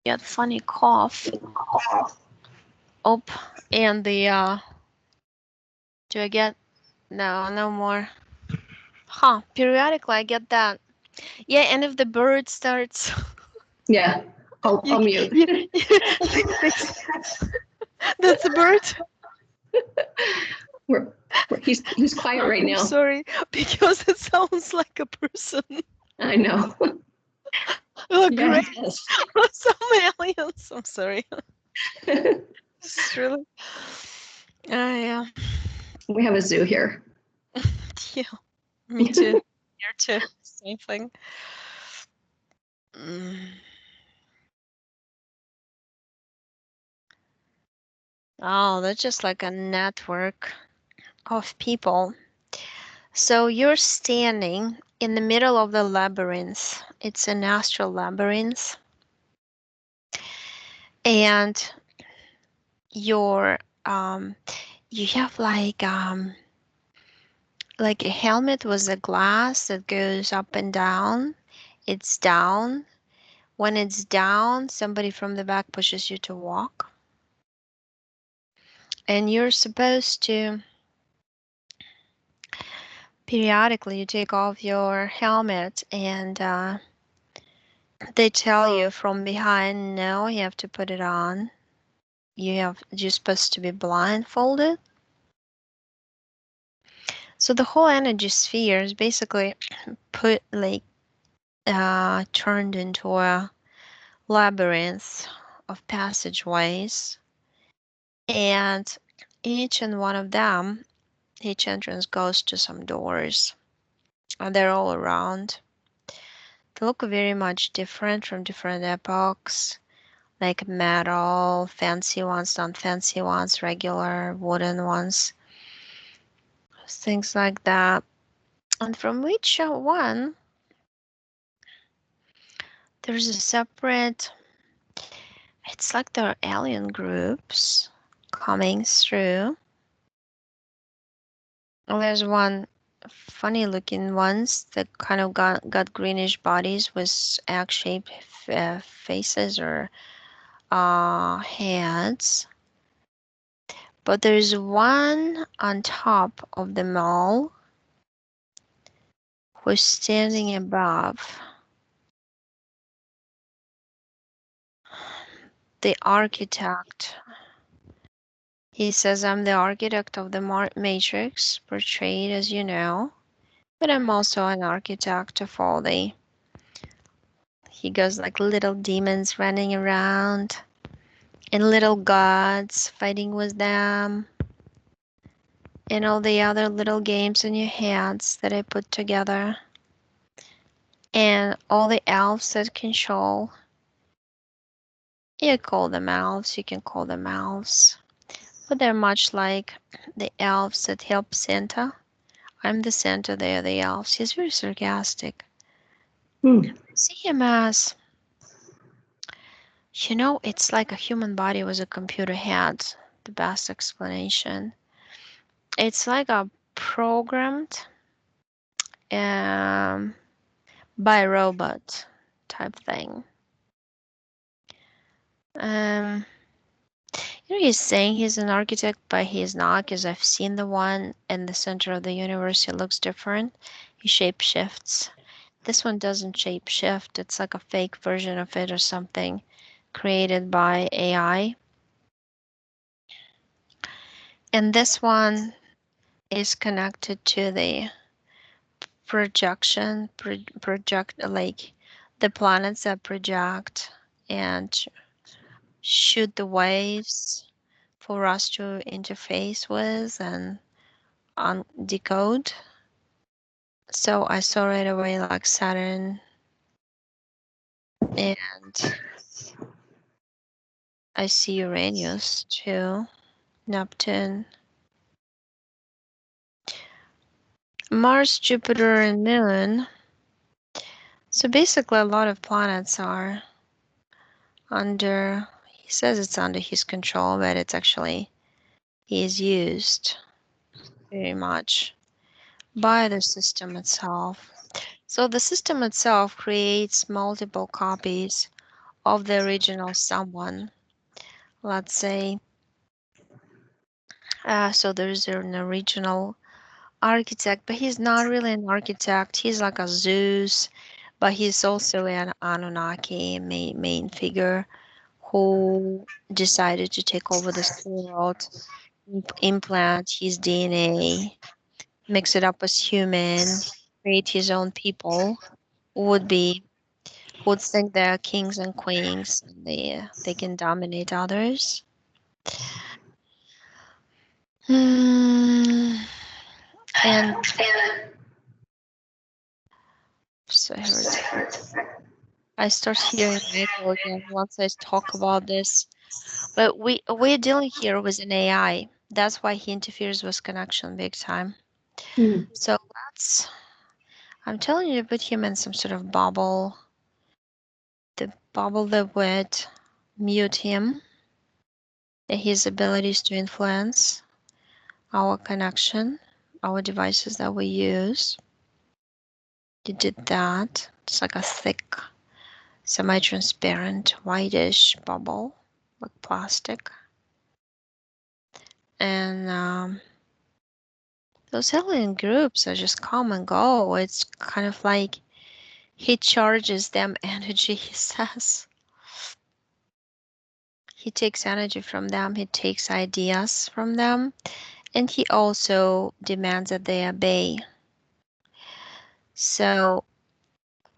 Get funny cough. Oh, and the do I get no more? Huh? Periodically I get that. Yeah, and if the bird starts, Yeah, you, I'll mute. you, that's a bird. we're, he's quiet right I'm now. sorry because it sounds like a person. I know. Oh, Yeah, he great. does. Some aliens. I'm sorry. It's really. Yeah. We have a zoo here. Yeah. Me too. Here too. Same thing. Mm. Oh, that's just like a network of people. So you're standing in the middle of the labyrinth. It's an astral labyrinth. And you're you have like a helmet with a glass that goes up and down. It's down. When it's down, somebody from the back pushes you to walk. And you're supposed to periodically you take off your helmet and they tell you from behind, no, you have to put it on. You're supposed to be blindfolded. So the whole energy sphere is basically put like turned into a labyrinth of passageways, and each and one of them, each entrance goes to some doors, and they're all around. They look very much different from different epochs, like metal, fancy ones, non-fancy ones, regular wooden ones, things like that. And from each one, there's a separate, it's like there are alien groups coming through. There's one funny looking ones that kind of got greenish bodies with egg-shaped faces or heads. But there's one on top of them all who's standing above the architect. He says, I'm the architect of the Matrix, portrayed as you know, but I'm also an architect of all the. He goes like little demons running around and little gods fighting with them and all the other little games in your hands that I put together and all the elves that control. You call them elves, you can call them elves, but they're much like the elves that help Santa. I'm the Santa, they're the elves. He's very sarcastic. Hmm. See him as, it's like a human body with a computer head. The best explanation. It's like a programmed um, by robot type thing. Um, he's saying he's an architect, but he's not, because I've seen the one in the center of the universe. He looks different. He shape shifts. This one doesn't shape shift. It's like a fake version of it or something created by AI. And this one is connected to the projection, project like the planets that project and shoot the waves for us to interface with and decode. So I saw right away like Saturn and I see Uranus too, Neptune, Mars, Jupiter, and Moon. So basically, a lot of planets are under, he says it's under his control, but it's actually, he is used very much by the system itself. So the system itself creates multiple copies of the original someone. Let's say, so there's an original architect, but he's not really an architect. He's like a Zeus, but he's also an Anunnaki main figure who decided to take over this world, implant his DNA, mix it up as human, create his own people who would think they're kings and queens and they can dominate others. Hmm. And so I start hearing echo again once I talk about this. But we're dealing here with an AI. That's why he interferes with connection big time. Hmm. So I'm telling you to put him in some sort of bubble. The bubble that would mute him and his abilities to influence our connection, our devices that we use. You did that. It's like a thick, semi-transparent, whitish bubble, like plastic. And those alien groups are just come and go. It's kind of like he charges them energy, he says. He takes energy from them, he takes ideas from them, and he also demands that they obey. So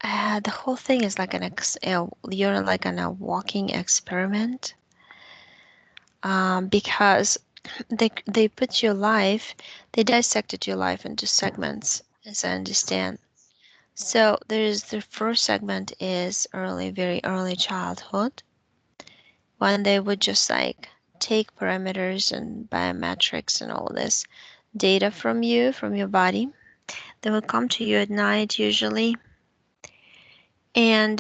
the whole thing is like you're like in a walking experiment, because they put your life, they dissected your life into segments, as I understand. So there's the first segment is very early childhood, when they would just like take parameters and biometrics and all this data from you, from your body. They would come to you at night usually and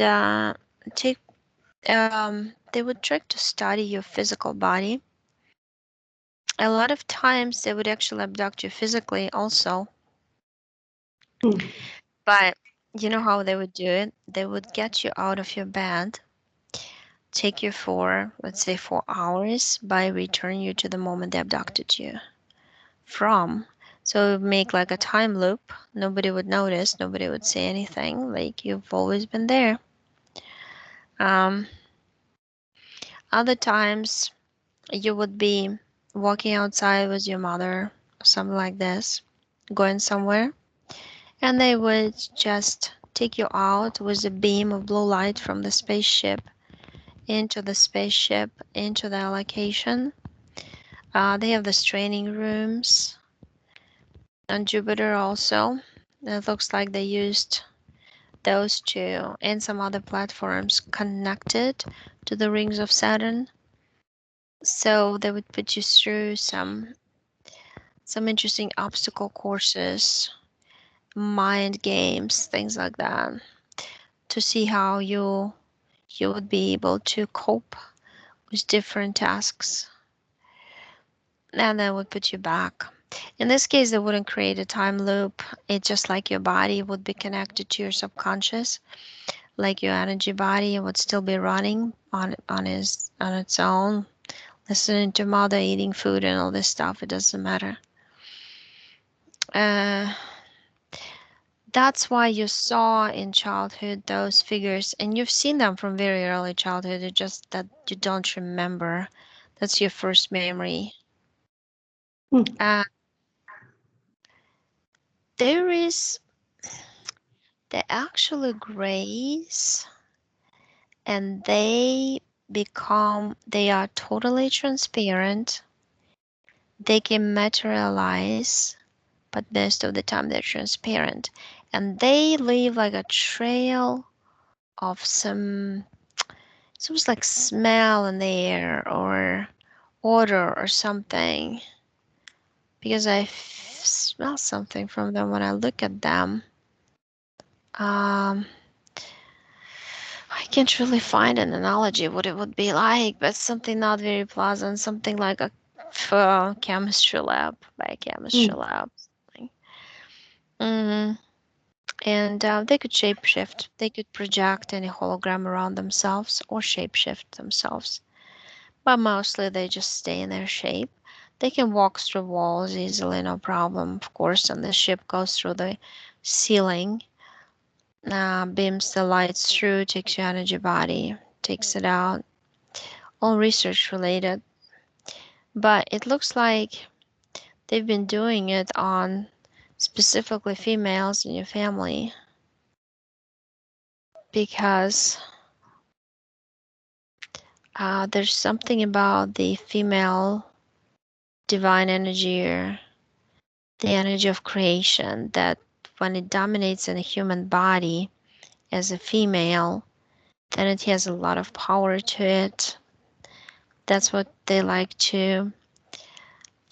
take they would try to study your physical body. A lot of times they would actually abduct you physically also, Hmm. but you know how they would do it? They would get you out of your bed, take you for, let's say, 4 hours, by return you to the moment they abducted you from. So it would make like a time loop. Nobody would notice, nobody would say anything, like you've always been there. Um, Other times you would be walking outside with your mother, something like this, going somewhere, and they would just take you out with a beam of blue light from the spaceship, into their location. They have the training rooms on Jupiter also. It looks like they used those two and some other platforms connected to the rings of Saturn. So they would put you through some interesting obstacle courses, mind games, things like that, to see how you would be able to cope with different tasks. And then would put you back. In this case, they wouldn't create a time loop. It's just like your body would be connected to your subconscious, like your energy body would still be running on its own, listening to mother, eating food, and all this stuff. It doesn't matter. Uh, that's why you saw in childhood those figures, and you've seen them from very early childhood. It's just that you don't remember. That's your first memory. Hmm. Uh, there is the actual grays, and they are totally transparent. They can materialize, but most of the time they're transparent. And they leave like a trail of some like smell in the air or odor or something. Because smell something from them when I look at them. Um, I can't really find an analogy what it would be like, but something not very pleasant, something like a chemistry lab, by a chemistry Hmm. lab. Something. Mm. And they could shapeshift. They could project any hologram around themselves or shapeshift themselves. But mostly they just stay in their shape. They can walk through walls easily, no problem, of course, and the ship goes through the ceiling, beams the lights through, takes your energy body, takes it out. All research related. But it looks like they've been doing it on specifically females in your family because there's something about the female divine energy or the energy of creation that when it dominates in a human body as a female, then it has a lot of power to it. That's what they like to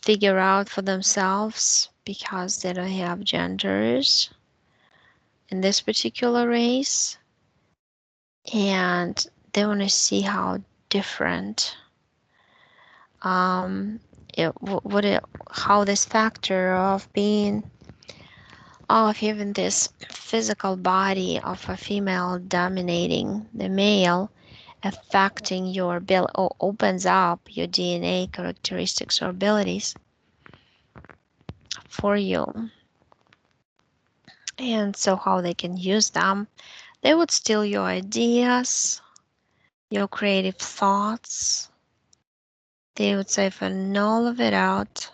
figure out for themselves because they don't have genders in this particular race. And they want to see how different um, how this factor of being of having this physical body of a female dominating the male affecting your ability or opens up your DNA characteristics or abilities for you. And so how they can use them, they would steal your ideas, your creative thoughts. They would siphon all of it out.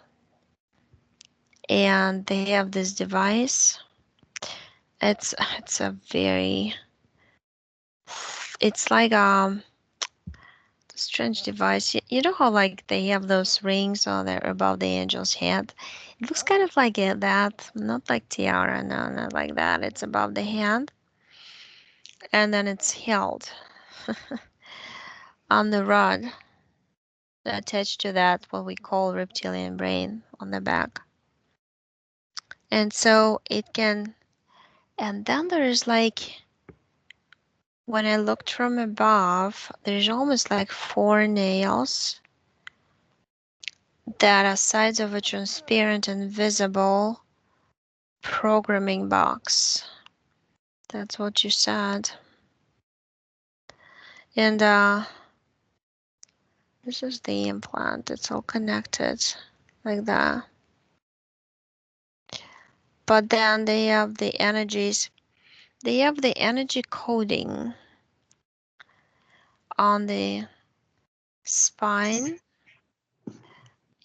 And they have this device. It's a very it's like strange device. You know how like they have those rings on there above the angel's head? It looks kind of like that, not like tiara, no, not like that. It's above the hand, and then it's held on the rod attached to that what we call reptilian brain on the back. And so it can, and then there's like when I looked from above, there's almost like 4 nails that are sides of a transparent and visible programming box. That's what you said. And this is the implant. It's all connected like that. But then they have the energies. They have the energy coding on the spine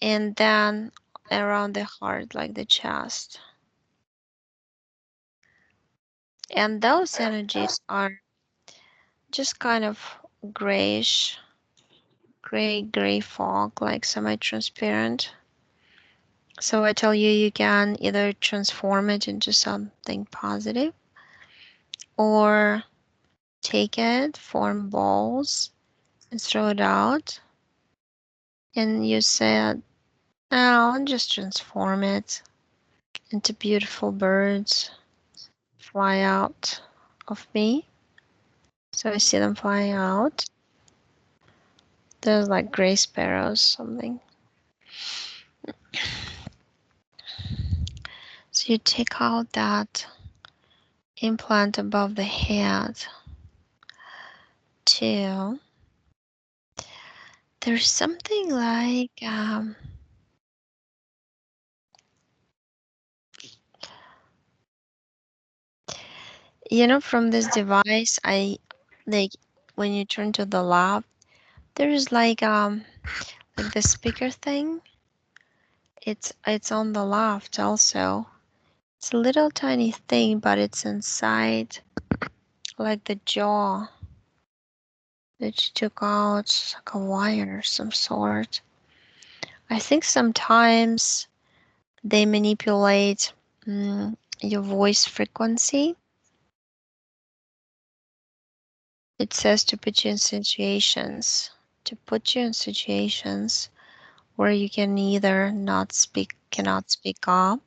and then around the heart, like the chest. And those energies are just kind of grayish, gray fog, like semi-transparent. So I tell you, you can either transform it into something positive or take it, form balls, and throw it out. And you said, oh, I'll just transform it into beautiful birds, fly out of me. So I see them flying out. There's like gray sparrows, something. So you take out that implant above the head too. There's something like from this device, I like when you turn to the left, there's like the speaker thing. It's on the left also. It's a little tiny thing, but it's inside like the jaw that you took out, like a wire of some sort. I think sometimes they manipulate your voice frequency. It says to put you in situations where you can either cannot speak up,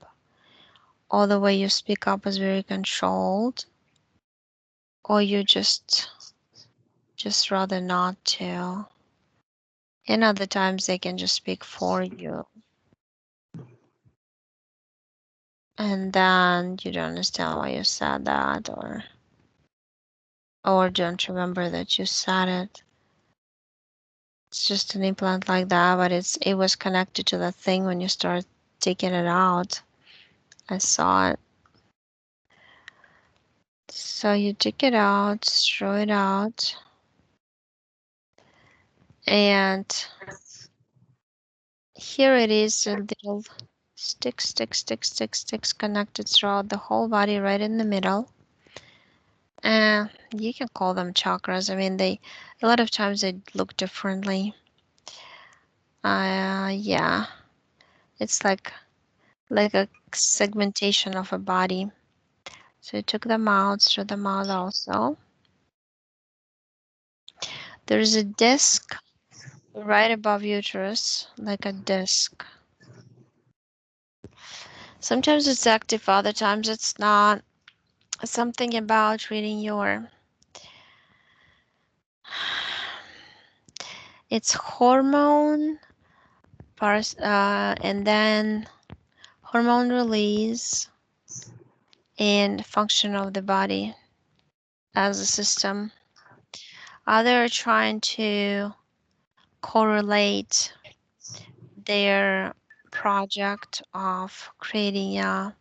or the way you speak up is very controlled, or you just rather not to. And other times they can just speak for you. and then you don't understand why you said that, or don't remember that you said it. It's just an implant like that, but it was connected to the thing when you start taking it out. I saw it. So you take it out, throw it out, and here it is, a little sticks connected throughout the whole body, right in the middle. And you can call them chakras. I mean, a lot of times they look differently. Yeah, it's like a segmentation of a body. So you took them out, through them out also. There's a disc right above uterus, like a disc. Sometimes it's active, other times it's not. Something about reading your it's hormone and then hormone release and function of the body as a system. They're trying to correlate their project of creating a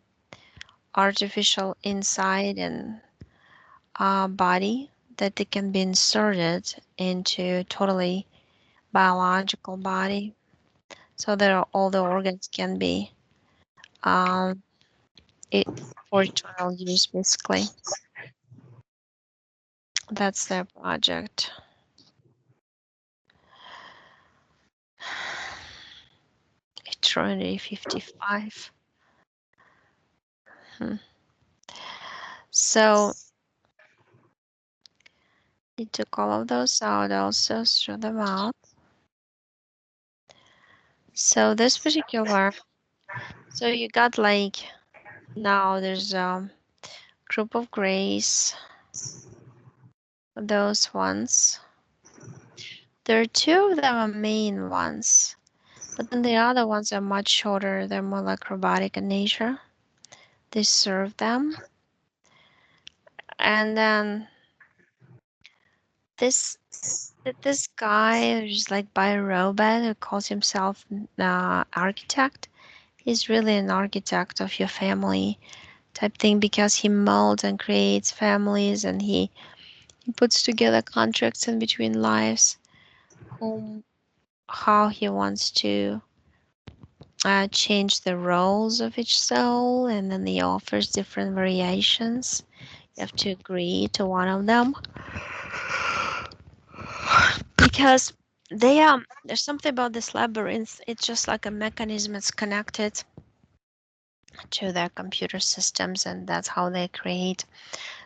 artificial inside and body that they can be inserted into totally biological body, so that all the organs can be um, it for eternal use. Basically, that's their project. Eternity 55. Hmm. So you took all of those out, also threw them out. So this particular, so you got like, now there's a group of grays, those ones. There are two of them are main ones, but then the other ones are much shorter. They're more like robotic in nature. They serve them. And then this this guy who's like by a robot who calls himself architect. He's really an architect of your family type thing, because he molds and creates families, and he puts together contracts in between lives, whom how he wants to change the roles of each soul, and then he offers different variations. You have to agree to one of them, because there's something about this labyrinth. It's just like a mechanism that's connected to their computer systems, and that's how they create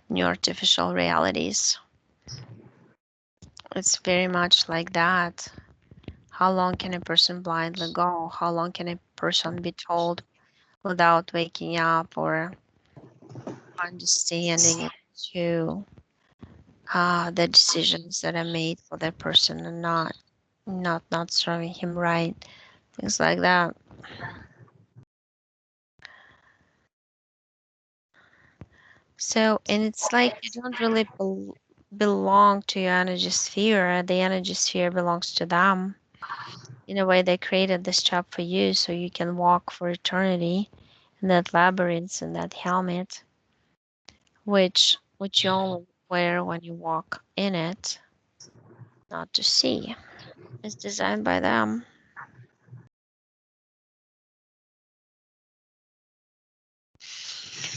new artificial realities. It's very much like that. How long can a person blindly go? How long can a person be told without waking up or understanding to the decisions that are made for that person, and not serving him right? Things like that. So, and it's like you don't really belong to your energy sphere. The energy sphere belongs to them. In a way, they created this job for you so you can walk for eternity in that labyrinth, in that helmet, which you only wear when you walk in it, not to see. It's designed by them.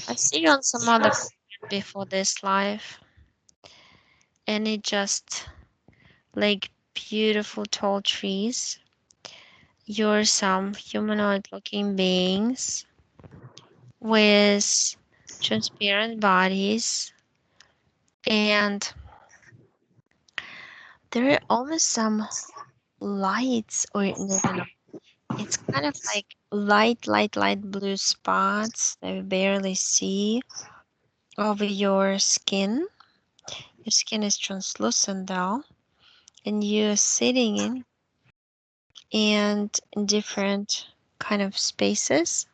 I see you on some other planet before this life, and it just like beautiful tall trees. You're some humanoid looking beings with transparent bodies, and there are almost some lights, or no. It's kind of like light blue spots that we barely see over your skin. Your skin is translucent though, and you're sitting in different kind of spaces.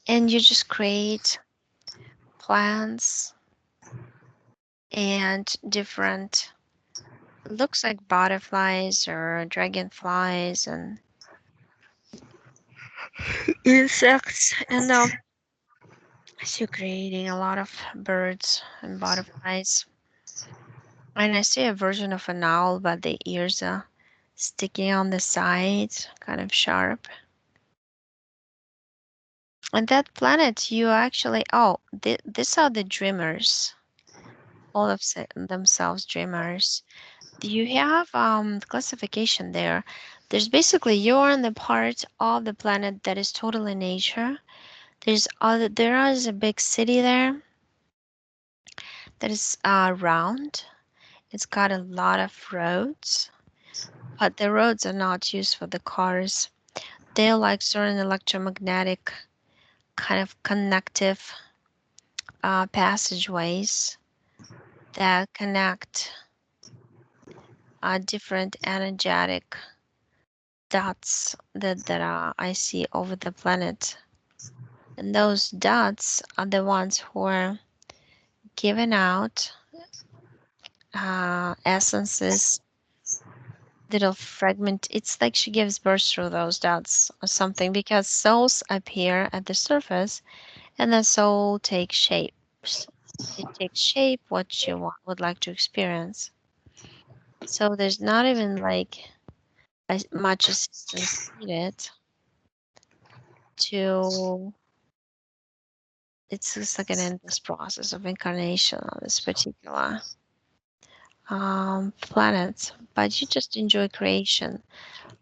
and you just create plants and different, looks like butterflies or dragonflies and insects. And so you're creating a lot of birds and butterflies. And I see a version of an owl, but the ears are sticking on the sides, kind of sharp. And that planet, you actually, oh, these are the dreamers, all of themselves dreamers. Do you have classification there? There's basically you're on the part of the planet that is totally nature. There is a big city there that is round. It's got a lot of roads, but the roads are not used for the cars. They're like certain electromagnetic kind of connective passageways that connect different energetic dots that I see over the planet. And those dots are the ones who are giving out essences, little fragment. It's like she gives birth through those dots or something because souls appear at the surface and the soul takes shapes. It takes shape what you would like to experience. So there's not even like much assistance needed to, it's just like an endless process of incarnation on this particular planet, but you just enjoy creation.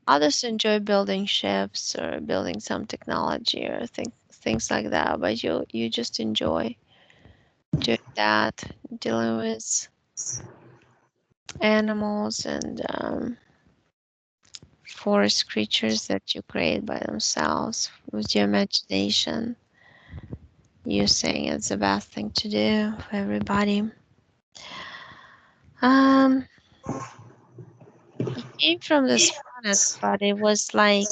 Others enjoy building ships or building some technology or things like that, but you just enjoy doing that, dealing with animals and forest creatures that you create by themselves with your imagination. You saying it's the best thing to do for everybody. Um, he came from this planet, but it was like,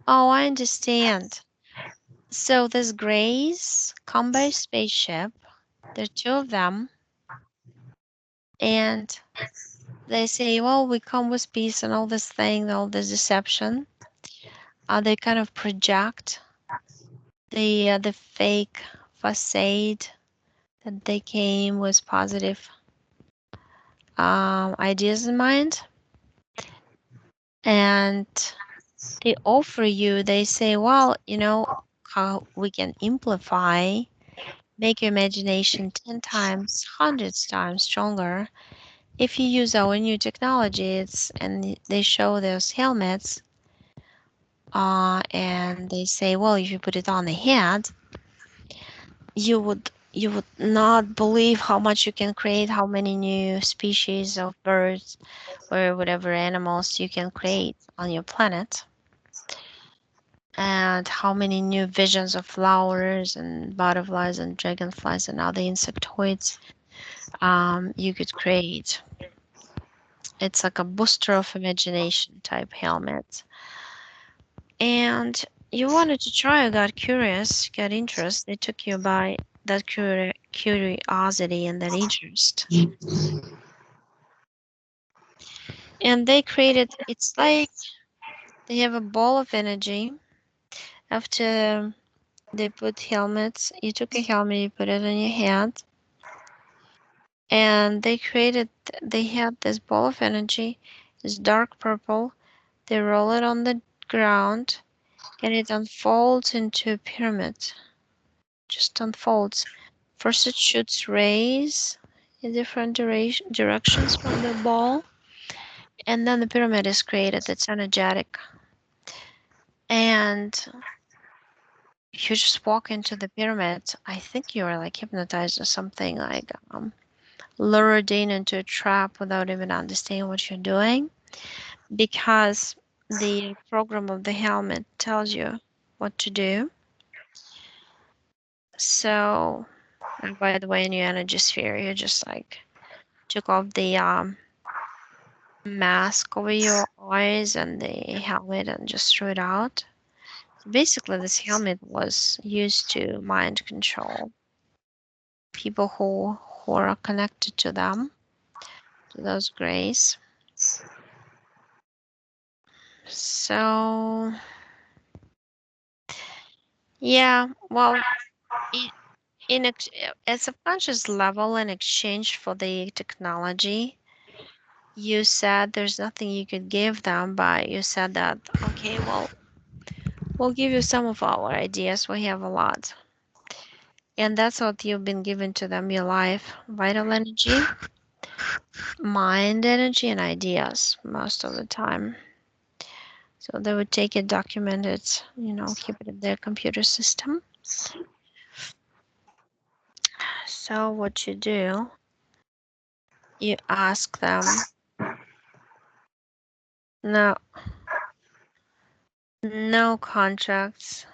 oh, I understand. So this Grace combo spaceship, there are two of them, and they say, well, we come with peace and all this thing, all this deception. They kind of project the fake facade that they came with positive ideas in mind, and they offer you. They say, well, how we can amplify, make your imagination 10 times, hundreds times stronger if you use our new technologies. And they show those helmets, and they say, well, if you put it on the head, you would not believe how much you can create, how many new species of birds or whatever animals you can create on your planet, and how many new visions of flowers and butterflies and dragonflies and other insectoids you could create. It's like a booster of imagination type helmet. And you wanted to try, you got curious, got interest. They took you by that curiosity and that interest. And they created, it's like they have a ball of energy. After they put helmets, you took a helmet, you put it on your head, and they had this ball of energy, this dark purple. They roll it on the ground, and it unfolds into a pyramid. Just unfolds. First, it shoots rays in different directions from the ball, and then the pyramid is created. It's energetic, and you just walk into the pyramid. I think you're like hypnotized or something, like lured in into a trap without even understanding what you're doing, because the program of the helmet tells you what to do. So, and by the way, in your energy sphere, you just like took off the mask over your eyes and the helmet and just threw it out. Basically, this helmet was used to mind control people who are connected to them, to those grays. So, yeah, well, i- at subconscious level, in exchange for the technology, you said there's nothing you could give them, but you said that, okay, well, we'll give you some of our ideas. We have a lot. And that's what you've been given to them, your life, vital energy, mind energy, and ideas most of the time. So they would take it, document it, keep it in their computer system. So what you do, you ask them, no, no contracts,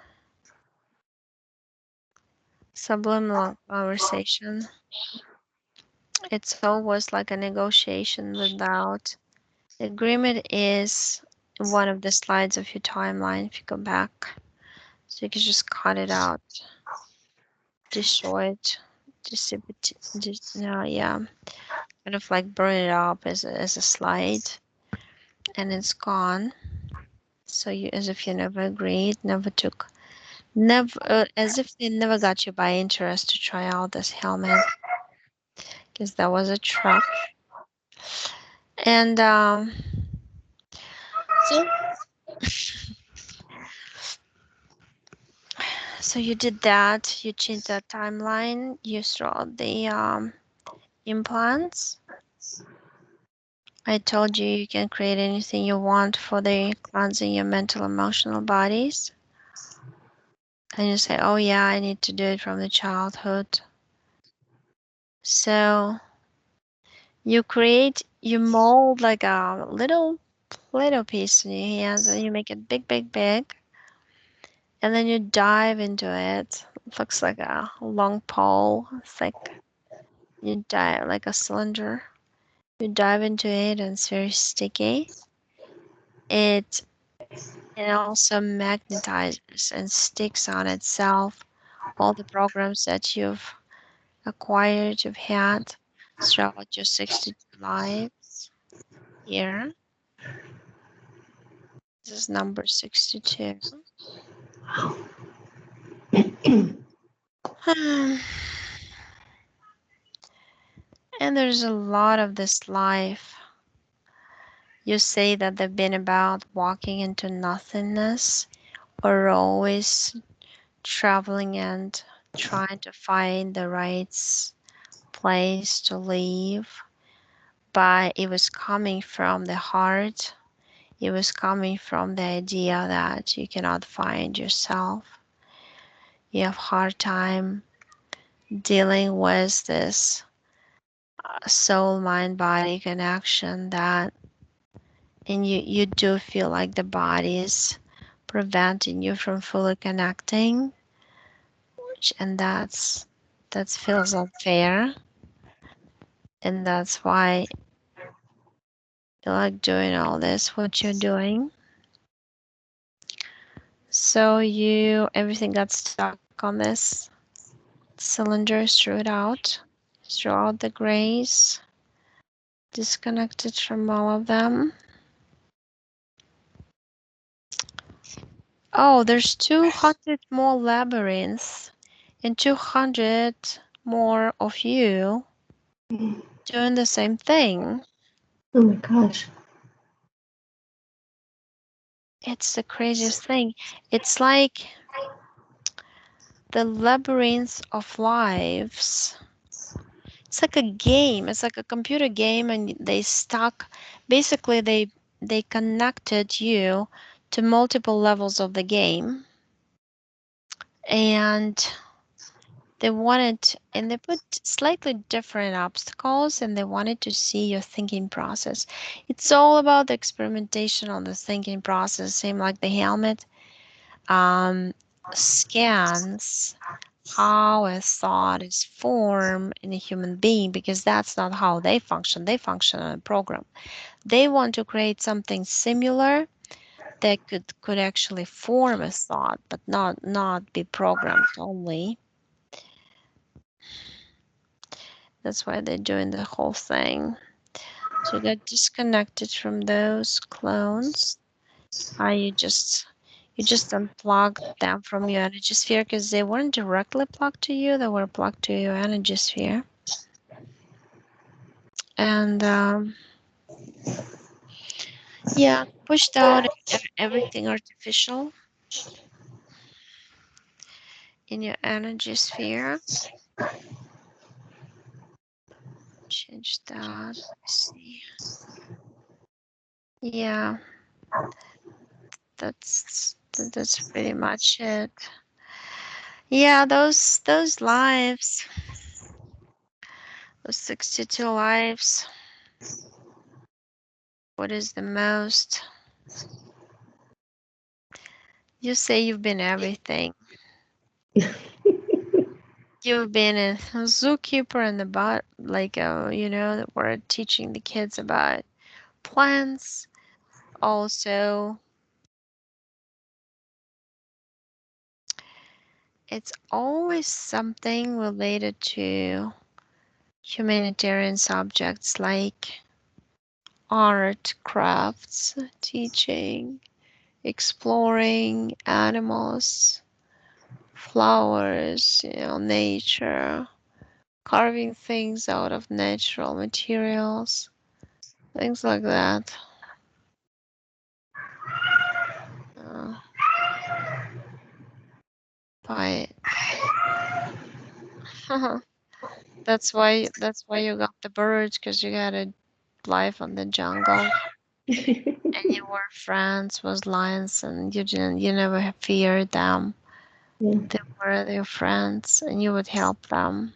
subliminal conversation. It's always like a negotiation without agreement is one of the slides of your timeline if you go back. So you can just cut it out, destroy it, dissipate, no, yeah, kind of like burn it up as a slide, and it's gone. So you, as if you never agreed, never took, never, as if they never got you by interest to try out this helmet, because that was a trap. And so, so you did that. You changed that timeline. You threw out the implants. I told you you can create anything you want for the cleansing your mental, emotional bodies. And you say, oh yeah, I need to do it from the childhood. So you mold like a little piece in your hands and you make it big, big, big. And then you dive into it. It looks like a long pole. It's like you dive like a cylinder. You dive into it and it's very sticky. It it also magnetizes and sticks on itself all the programs that you've acquired, you've had throughout your 62 lives here. This is number 62. And there's a lot of this life. You say that they've been about walking into nothingness or always traveling and trying to find the right place to live. But it was coming from the heart. It was coming from the idea that you cannot find yourself. You have hard time dealing with this soul mind body connection that, and you do feel like the body is preventing you from fully connecting, and that feels unfair, and that's why you like doing all this what you're doing. So you everything got stuck on this cylinder, threw out the grays, disconnected from all of them. Oh, there's 200 more labyrinths and 200 more of you doing the same thing. Oh my gosh. It's the craziest thing. It's like the labyrinth of lives. It's like a game. It's like a computer game, and they stuck. Basically, they connected you to multiple levels of the game, and they put slightly different obstacles, and they wanted to see your thinking process. It's all about the experimentation on the thinking process, same like the helmet scans how a thought is formed in a human being, because that's not how they function. They function on a program. They want to create something similar they could actually form a thought, but not be programmed only. That's why they're doing the whole thing. So get disconnected from those clones. You just unplugged them from your energy sphere because they weren't directly plugged to you, they were plugged to your energy sphere. And yeah, pushed out everything artificial in your energy sphere. Change that. Let's see. Yeah, that's pretty much it. Yeah, those lives, those 62 lives. What is the most? You say you've been everything. You've been a zookeeper and about like we're teaching the kids about plants. Also, it's always something related to humanitarian subjects like art, crafts, teaching, exploring animals, flowers, nature, carving things out of natural materials, things like that. Uh, by that's why you got the birds because you got a life on the jungle and you were friends with lions and you never feared them. Yeah. They were your friends and you would help them.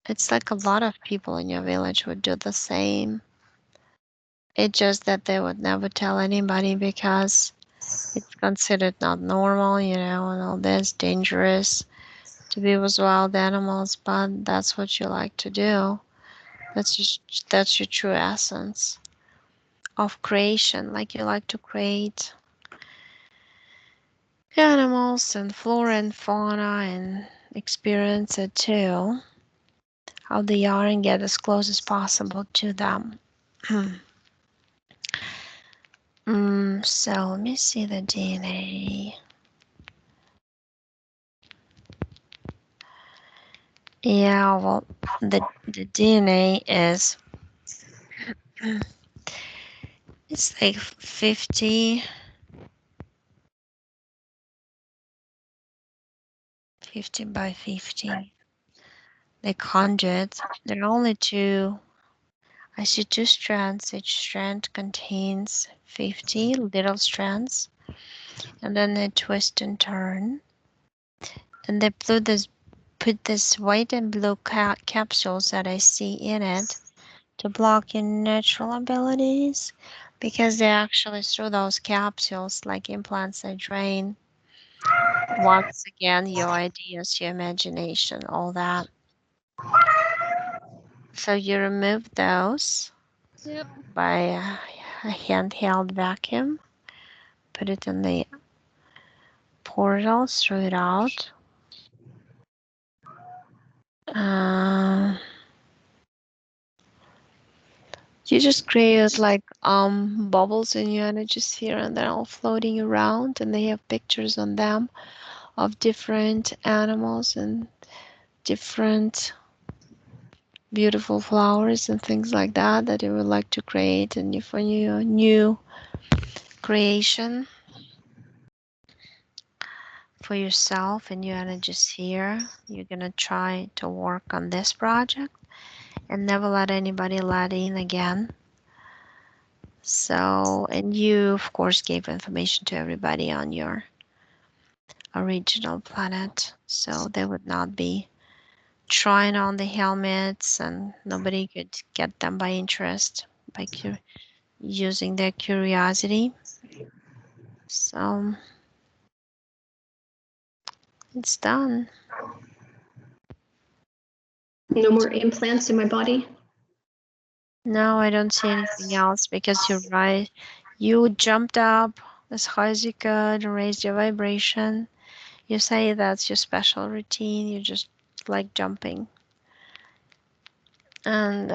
It's like a lot of people in your village would do the same. It's just that they would never tell anybody because it's considered not normal, and all this dangerous to be with wild animals, but that's what you like to do. That's your true essence of creation. Like you like to create animals and flora and fauna and experience it too, how they are and get as close as possible to them. So let me see the DNA. Yeah, well, the DNA is it's like 50 by 50, like 100. There are only two. I see two strands. Each strand contains 50 little strands, and then they twist and turn. And they put this white and blue capsules that I see in it to block your natural abilities because they actually through those capsules like implants that drain once again your ideas, your imagination, all that. So you remove those by a handheld vacuum, put it in the portal, throw it out. Uh, you just create like bubbles in your energy sphere and they're all floating around and they have pictures on them of different animals and different beautiful flowers and things like that that you would like to create and for your new creation for yourself and your energy sphere. You're gonna try to work on this project and never let anybody let in again. So, and you of course gave information to everybody on your original planet, so they would not be trying on the helmets and nobody could get them by interest by using their curiosity. So it's done. No more implants in my body. No, I don't see anything else because you're right. You jumped up as high as you could, raised your vibration. You say that's your special routine. You just like jumping. And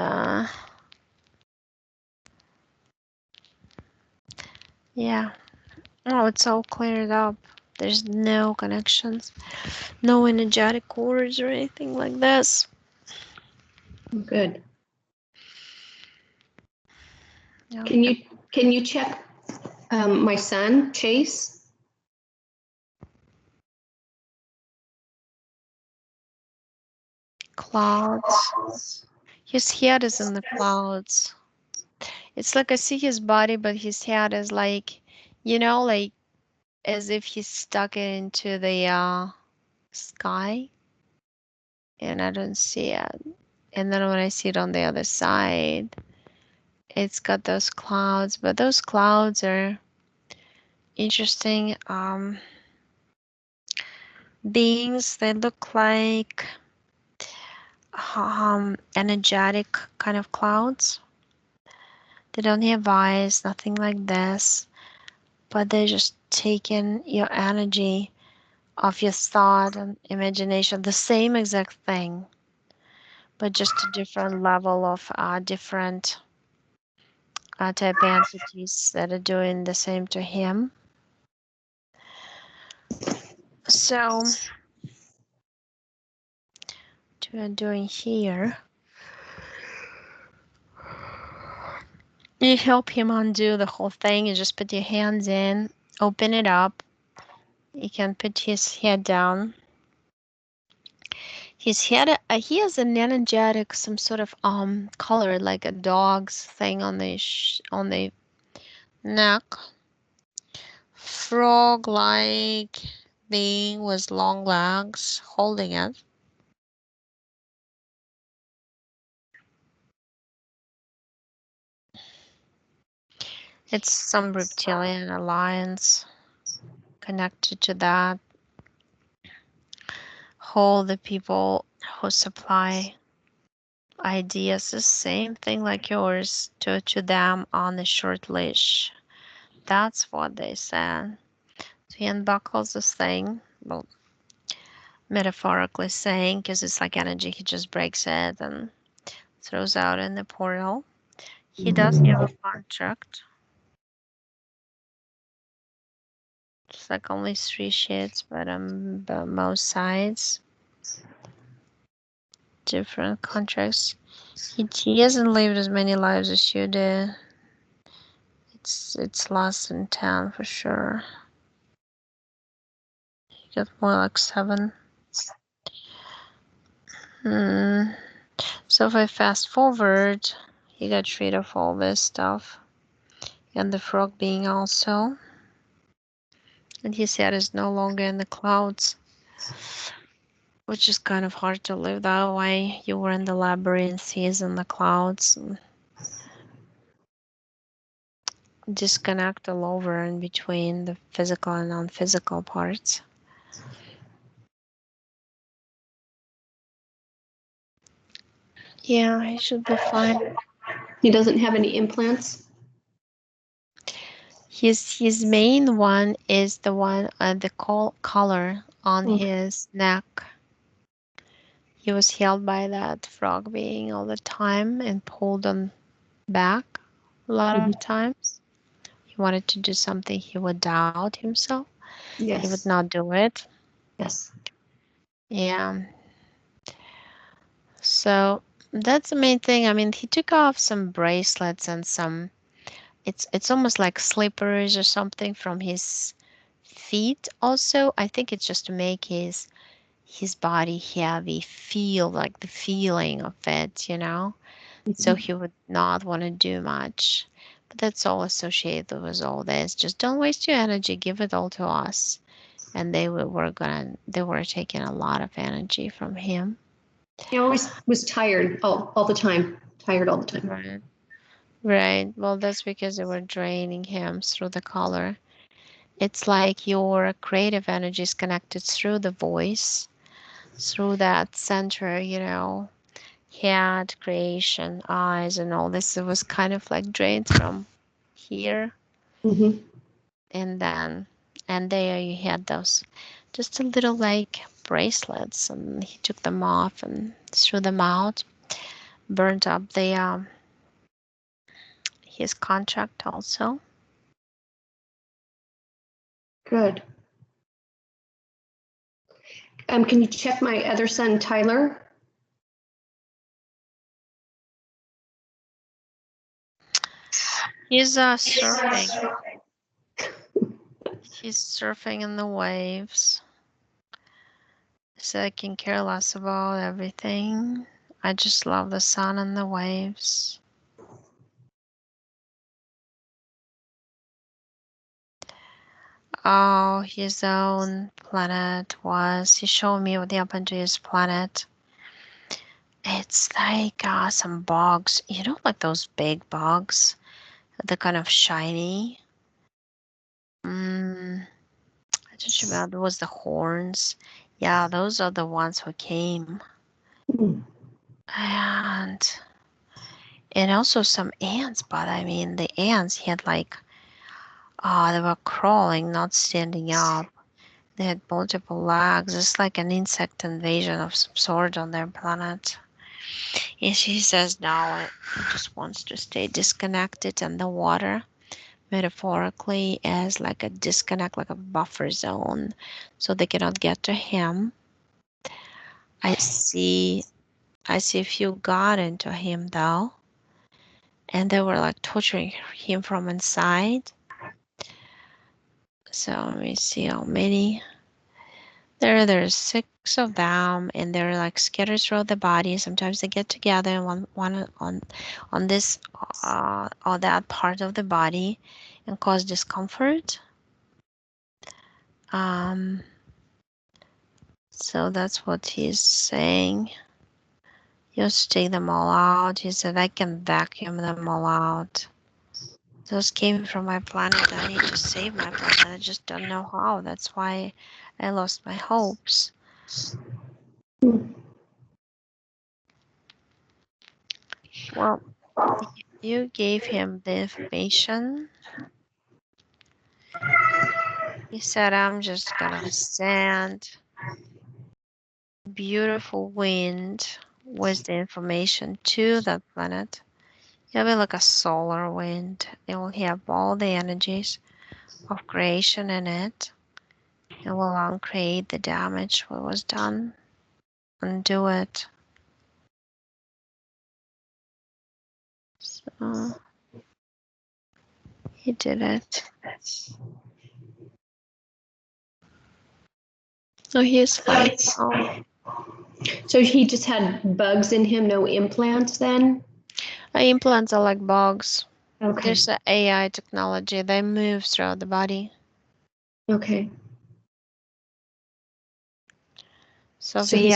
yeah, oh, it's all cleared up. There's no connections, no energetic cords or anything like this. Good. Yeah. Can you check my son, Chase? Clouds. His head is in the clouds. It's like I see his body, but his head is like, like as if he's stuck into the sky, and I don't see it. And then when I see it on the other side, it's got those clouds, but those clouds are interesting beings. They look like energetic kind of clouds. They don't have eyes, nothing like this, but they're just taking your energy of your thought and imagination, the same exact thing, but just a different level of different type entities that are doing the same to him. So, what we're doing here, you help him undo the whole thing. You just put your hands in, open it up. You can put his head down. His head, he has an energetic, some sort of color like a dog's thing on the neck. Frog-like being with long legs holding it. It's some reptilian alliance connected to that. Whole the people who supply ideas, the same thing like yours to them on the short leash. That's what they said. So he unbuckles this thing, well, metaphorically saying, because it's like energy, he just breaks it and throws out in the portal. He does have a contract. It's like only 3 sheets, but both sides, different contracts. He hasn't lived as many lives as you did. It's less than 10 for sure. He got more like 7. So if I fast forward, he got rid of all this stuff, and the frog being also. And he said is no longer in the clouds, which is kind of hard to live that way. You were in the labyrinth, he's in the clouds. Disconnect all over in between the physical and non-physical parts. Yeah, he should be fine. He doesn't have any implants? His main one is the one the collar on Okay. his neck. He was held by that frog being all the time and pulled on back a lot of times. He wanted to do something, he would doubt himself. He would Yes. not do it. Yes. Yeah. So that's the main thing. I mean, he took off some bracelets and some, it's almost like slippers or something from his feet. Also, I think it's just to make his body heavy, feel like the feeling of it. So he would not want to do much. But that's all associated with all this. Just don't waste your energy. Give it all to us. And they were taking a lot of energy from him. He always was tired all the time. Tired all the time. Right. Right. Well, that's because they were draining him through the color. It's like your creative energy is connected through the voice, through that center, head, creation, eyes, and all this. It was kind of like drained from here. Mm-hmm. And there you had those just a little like bracelets, and he took them off and threw them out, burned up the his contract also. Good. Can you check my other son, Tyler? He's surfing. He's surfing in the waves, so I can care less about everything. I just love the sun and the waves. Oh, his own planet was. He showed me what happened to his planet. It's like some bugs, like those big bugs, they're kind of shiny. I told you about was the horns. Yeah, those are the ones who came. Mm. And also some ants, but I mean the ants had like they were crawling, not standing up. They had multiple legs. It's like an insect invasion of some sort on their planet. And she says no, it just wants to stay disconnected in the water, metaphorically as like a disconnect, like a buffer zone, so they cannot get to him. I see I see a few got into him though, and they were like torturing him from inside. So let me see how many. There's 6 of them, and they're like scattered throughout the body. Sometimes they get together in one on this or that part of the body and cause discomfort. Um, so that's what he's saying. Just take them all out. He said I can vacuum them all out. Those came from my planet. I need to save my planet. I just don't know how. That's why I lost my hopes. Mm. Well, you gave him the information. He said, I'm just gonna send beautiful wind with the information to that planet. It'll be like a solar wind. It will have all the energies of creation in it. It will uncreate the damage what was done, undo it. So he did it. So he's fine now. So he just had bugs in him, no implants then? Implants are like bugs. Okay. There's an AI technology. They move throughout the body. Okay. So So he's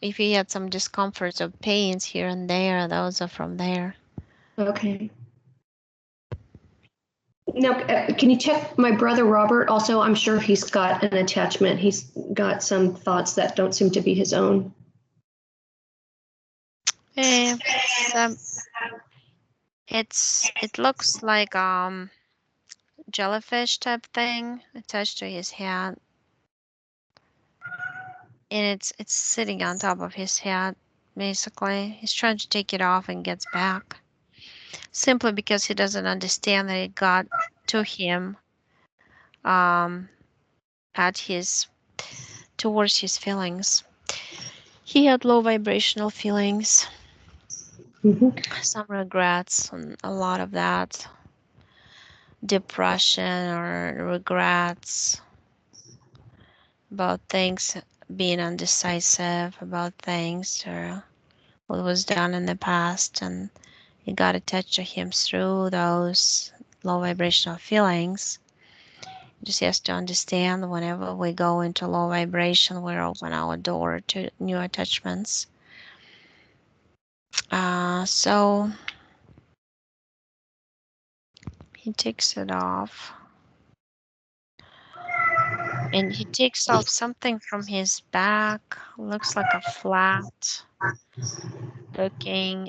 if he had some discomforts or pains here and there, those are from there. okay. Now, can you check my brother Robert? Also, I'm sure he's got an attachment. He's got some thoughts that don't seem to be his own. Eh, so it looks like jellyfish type thing attached to his head, and it's sitting on top of his head. Basically, he's trying to take it off and gets back, simply because he doesn't understand that it got to him um at his towards his feelings. He had low vibrational feelings, Mm-hmm. some regrets, and a lot of that depression or regrets about things, being undecisive about things or what was done in the past, and it got attached to him through those low vibrational feelings. Just has to understand whenever we go into low vibration, we open our door to new attachments. So he takes it off, and he takes off something from his back. Looks like a flat looking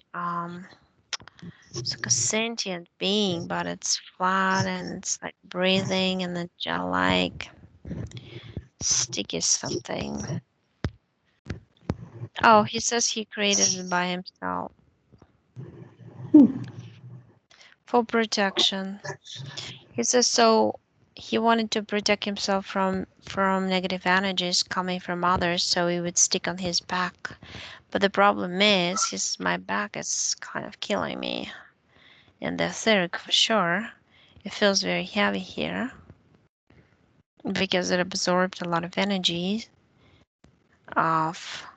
It's like a sentient being, but it's flat and it's like breathing and it's like sticky something. Oh, he says he created it by himself for protection. He says so he wanted to protect himself from negative energies coming from others, so he would stick on his back. But the problem is, my back is kind of killing me, and the etheric for sure. It feels very heavy here because it absorbed a lot of energy of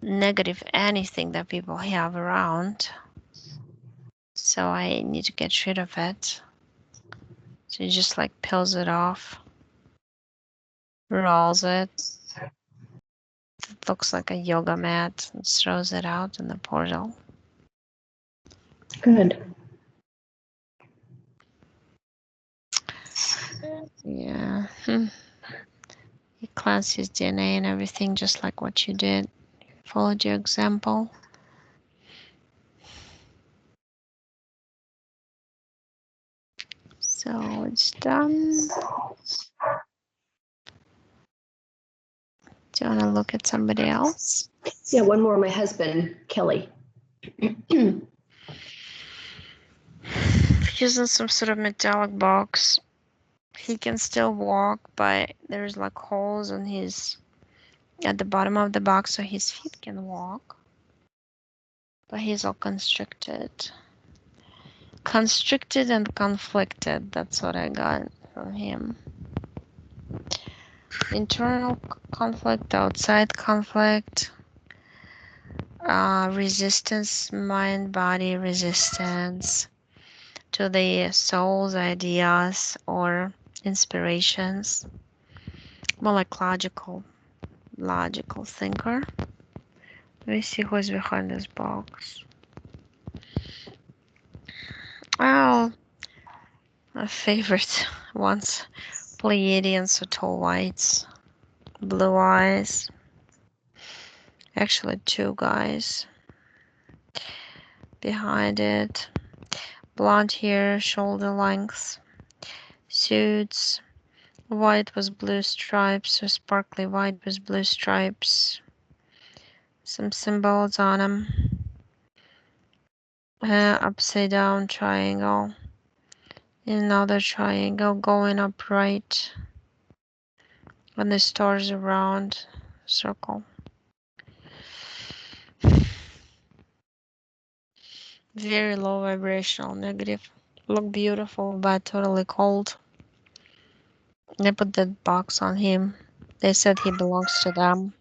negative anything that people have around. So I need to get rid of it. So he just like peels it off, rolls it. It looks like a yoga mat and throws it out in the portal. Good. Yeah. He cleansed his DNA and everything just like what you did. Followed your example. So it's done. Do you want to look at somebody else? Yeah, one more. My husband, Kelly. Using some sort of metallic box. He can still walk, but there's like holes in his at the bottom of the box so his feet can walk. But he's all constricted. Constricted and conflicted. That's what I got from him. Internal conflict, outside conflict, resistance, mind body resistance to the soul's ideas or inspirations. More like logical thinker. Let me see who's behind this box. Oh, my favorite ones. Pleiadians or tall whites. Blue eyes. Actually, two guys behind it. Blonde hair, shoulder length. Suits. White with blue stripes, or sparkly white with blue stripes. Some symbols on them. Upside down triangle. Another triangle going upright. And the stars around circle. Very low vibrational, negative. Look beautiful, but totally cold. They put that box on him. They said he belongs to them.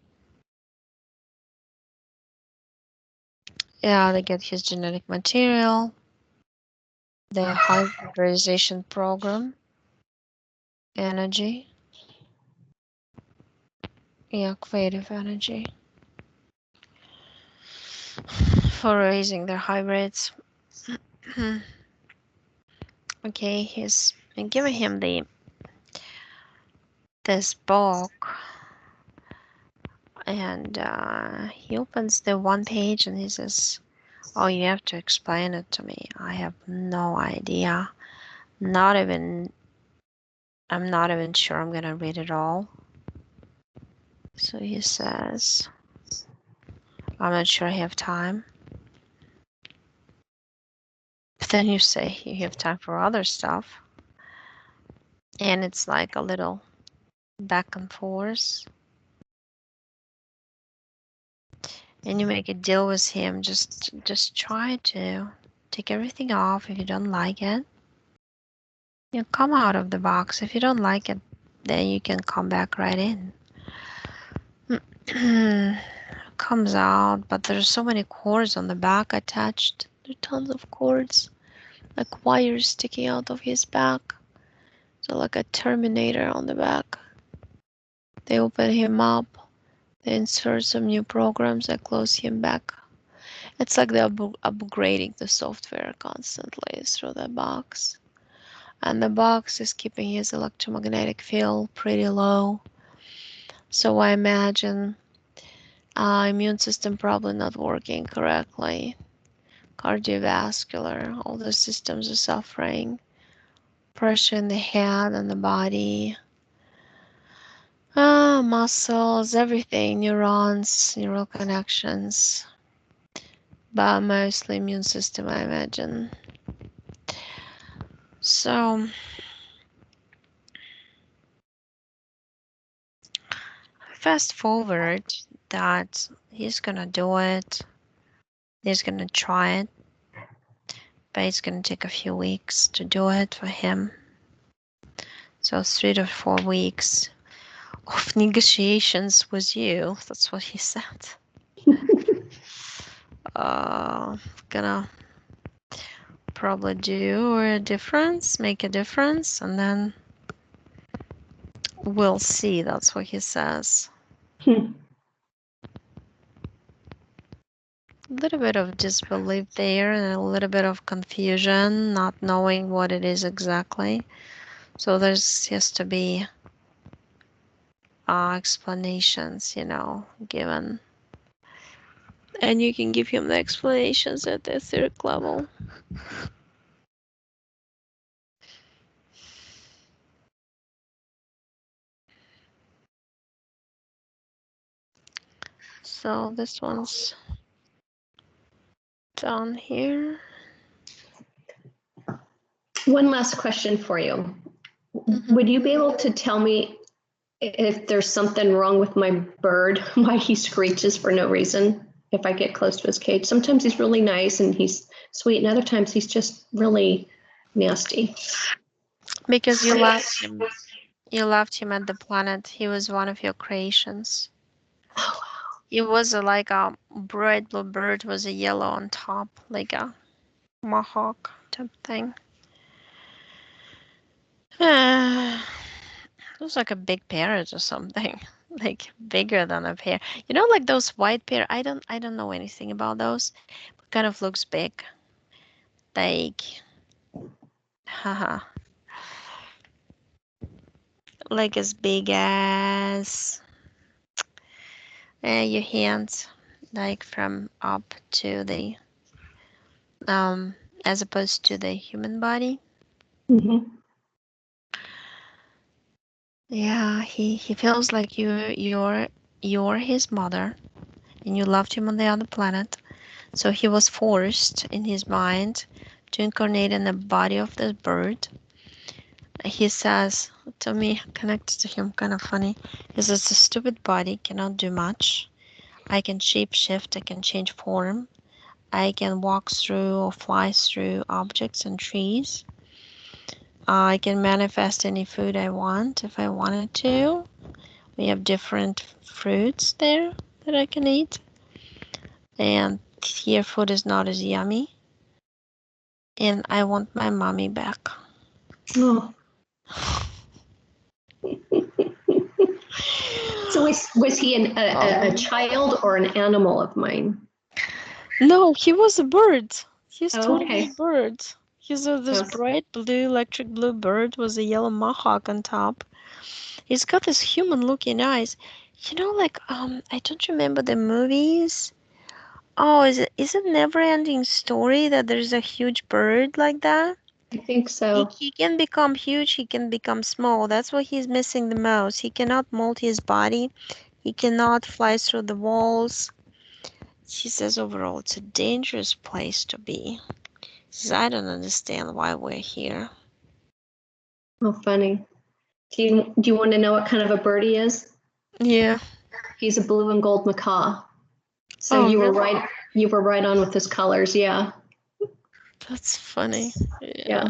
Yeah, they get his genetic material, the hybridization program, energy. Yeah, creative energy for raising their hybrids. Okay, he's giving him this book, and he opens the one page and he says, "Oh, you have to explain it to me. I have no idea. Not even. I'm not even sure I'm gonna read it all." So he says, "I'm not sure I have time." But then you say you have time for other stuff, and it's like a little back and forth. And you make a deal with him. Just try to take everything off. If you don't like it, you come out of the box. If you don't like it, then you can come back right in. Comes out, but there's so many cords on the back attached. There are tons of cords, like wires sticking out of his back. So like a Terminator on the back. They open him up. They insert some new programs that close him back. It's like they're upgrading the software constantly through the box. And the box is keeping his electromagnetic field pretty low. So I imagine immune system probably not working correctly. cardiovascular, all the systems are suffering. Pressure in the head and the body. Muscles, everything, neurons, neural connections, but mostly immune system, I imagine. So, fast forward that he's gonna do it, he's gonna try it, but it's gonna take a few weeks to do it for him. So 3 to 4 weeks of negotiations with you. That's what he said. Gonna probably do a difference, make a difference, and then we'll see. That's what he says. Hmm. A little bit of disbelief there and a little bit of confusion, not knowing what it is exactly. So there's has to be explanations, given. And you can give him the explanations at the third level. So this one's done here. One last question for you. Would you be able to tell me if there's something wrong with my bird, why he screeches for no reason if I get close to his cage? Sometimes he's really nice and he's sweet, and other times he's just really nasty. Because you left him. You left him at the planet. He was one of your creations. Oh, It was like a bright blue bird with a yellow on top, like a mohawk type thing. It was like a big parrot or something, like bigger than a pear. Like those white pear. I don't know anything about those. But kind of looks big, like, haha, like as big as your hands, like from up to the as opposed to the human body. mhm. Yeah, he feels like you're his mother, and you loved him on the other planet. So he was forced in his mind to incarnate in the body of this bird. He says to me, connected to him, kind of funny. He says, "It's a stupid body, cannot do much. I can shape shift, I can change form, I can walk through or fly through objects and trees. I can manifest any food I want if I wanted to. We have different fruits there that I can eat. And here food is not as yummy. And I want my mommy back." Oh. So was he a child or an animal of mine? No, he was a bird. He's Oh, totally okay. a bird. He's this Yes. bright blue, electric blue bird with a yellow mohawk on top. He's got this human-looking eyes. Like I don't remember the movies. Oh, is it Never-Ending Story that there's a huge bird like that? I think He, so. he can become huge, he can become small. That's what he's missing the most. He cannot mold his body. He cannot fly through the walls. He says overall it's a dangerous place to be. He says, I don't understand why we're here. Oh, funny. Do you want to know what kind of a bird he is? Yeah. He's a blue and gold macaw. So Oh, you were really? right. You were right on with his colors. Yeah. That's funny. Yeah. Yeah.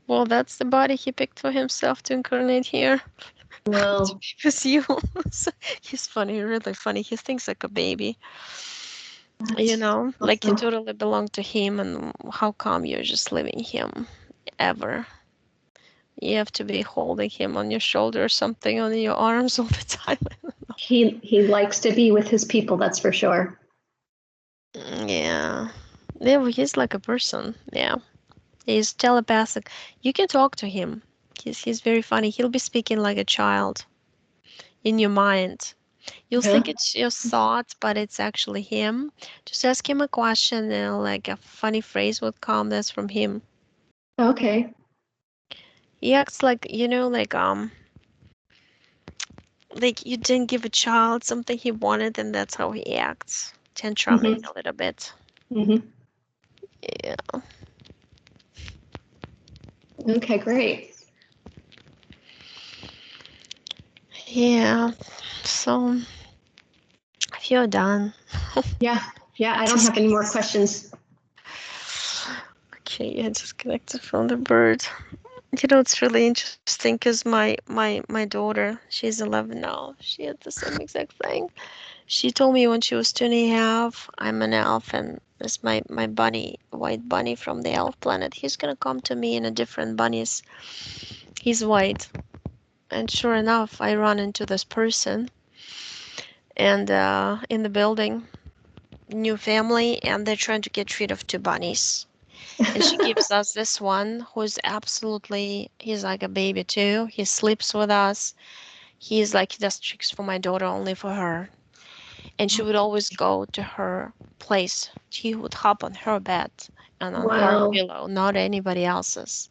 Well, that's the body he picked for himself to incarnate here. To Well, be with you. He's funny, really funny. He thinks like a baby. that's Like you awesome. totally belong to him, and how come you're just leaving him ever? You have to be holding him on your shoulder or something, on your arms all the time. He likes to be with his people. That's for sure. Yeah. Yeah, well, he's like a person. Yeah. He's telepathic. You can talk to him. He's very funny. He'll be speaking like a child in your mind. You'll Huh? think it's your thoughts, but it's actually him. Just ask him a question and like a funny phrase would come. That's from him. Okay. He acts like, like you didn't give a child something he wanted, and that's how he acts. Tantruming Mm-hmm. a little bit. Mm-hmm. Yeah. Okay, great. Yeah. So if you're done, Yeah. Yeah, I don't just have any more questions. okay, yeah, disconnected from the bird. It's really interesting because my daughter, she's 11 now. She had the same exact thing. She told me when she was 2.5, I'm an elf, and this my bunny, white bunny from the elf planet. He's gonna come to me in a different bunnies. He's white, and sure enough, I run into this person, and in the building, new family, and they're trying to get rid of two bunnies. And she gives us this one who's absolutely, he's like a baby too. He sleeps with us. He's like, he does tricks for my daughter, only for her. And she would always go to her place. He would hop on her bed and on her Wow. pillow, not anybody else's.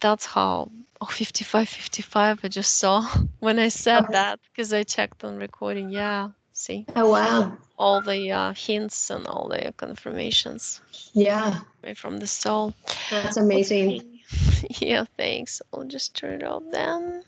That's how, oh, 55, 55, I just saw when I said Oh, that, because I checked on recording. Yeah, see, oh, wow. all the hints and all the confirmations Yeah, right from the soul. that's amazing. Okay. Yeah, thanks. I'll just turn it off then.